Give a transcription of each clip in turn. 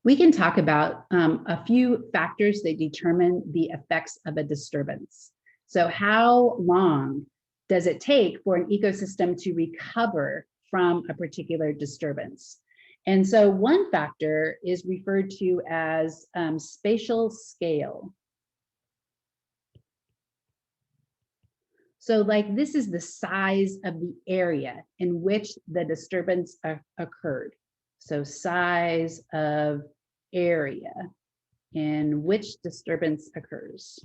We can talk about a few factors that determine the effects of a disturbance. So how long does it take for an ecosystem to recover from a particular disturbance? And so one factor is referred to as spatial scale. So like this is the size of the area in which the disturbance occurred. So size of area in which disturbance occurs.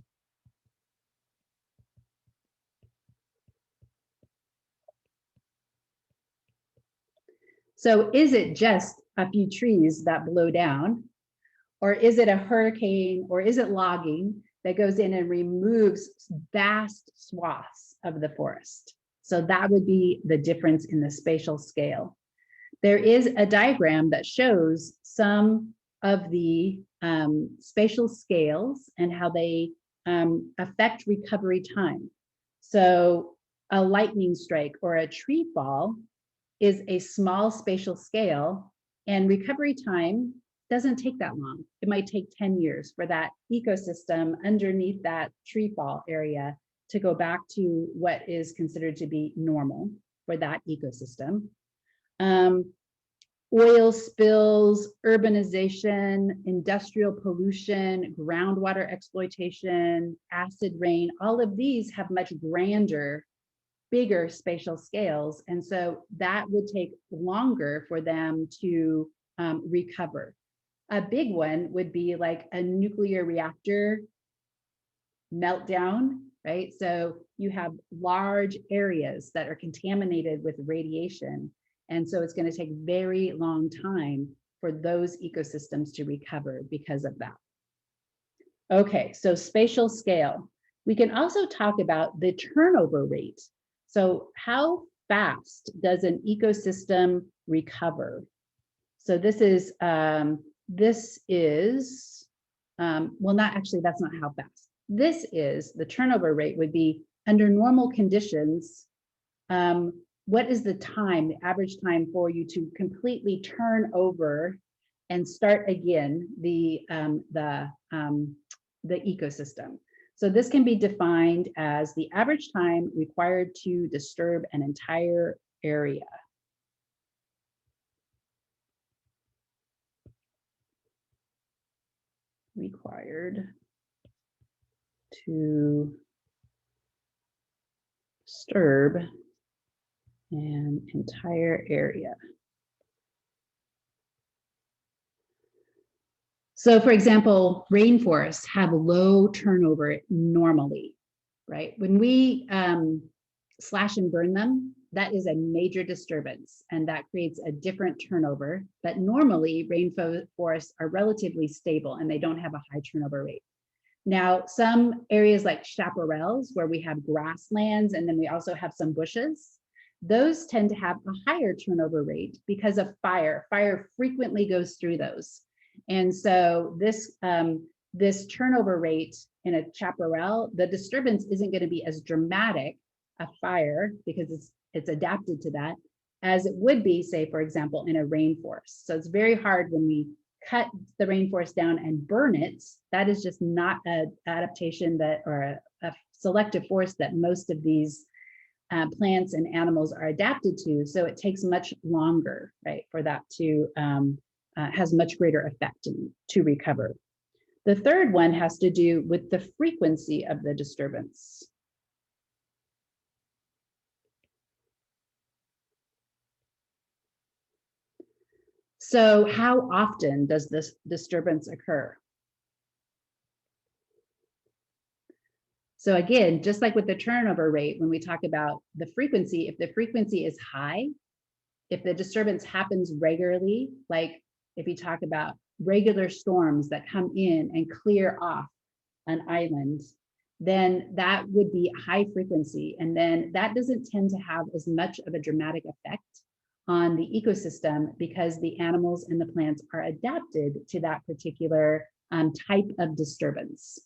So is it just a few trees that blow down? Or is it a hurricane, or is it logging that goes in and removes vast swaths of the forest? So that would be the difference in the spatial scale. There is a diagram that shows some of the spatial scales and how they affect recovery time. So a lightning strike or a tree fall is a small spatial scale, and recovery time doesn't take that long. It might take 10 years for that ecosystem underneath that tree fall area to go back to what is considered to be normal for that ecosystem. Oil spills, urbanization, industrial pollution, groundwater exploitation, acid rain, all of these have much grander, bigger spatial scales. And so that would take longer for them to recover. A big one would be like a nuclear reactor meltdown, right? So you have large areas that are contaminated with radiation. And so it's going to take very long time for those ecosystems to recover because of that. Okay, so spatial scale. We can also talk about the turnover rate. So how fast does an ecosystem recover? So this is, well, not actually, that's not how fast. This is the turnover rate would be under normal conditions. What is the time, the average time for you to completely turn over and start again the ecosystem? So this can be defined as the average time required to disturb an entire area. Required to disturb an entire area. So for example, rainforests have low turnover normally, right? When we slash and burn them, that is a major disturbance, and that creates a different turnover. But normally rainforests are relatively stable and they don't have a high turnover rate. Now, some areas like chaparrals, where we have grasslands and then we also have some bushes, those tend to have a higher turnover rate because of fire. Fire frequently goes through those. And so this, this turnover rate in a chaparral, the disturbance isn't going to be as dramatic a fire because it's adapted to that as it would be, say, for example, in a rainforest. So it's very hard when we cut the rainforest down and burn it. That is just not an adaptation that, or a selective forest that most of these plants and animals are adapted to. So it takes much longer, right, for that to has much greater effect to recover. The third one has to do with the frequency of the disturbance. So how often does this disturbance occur? So again, just like with the turnover rate, when we talk about the frequency, if the frequency is high, if the disturbance happens regularly, like if you talk about regular storms that come in and clear off an island, then that would be high frequency. And then that doesn't tend to have as much of a dramatic effect on the ecosystem because the animals and the plants are adapted to that particular type of disturbance.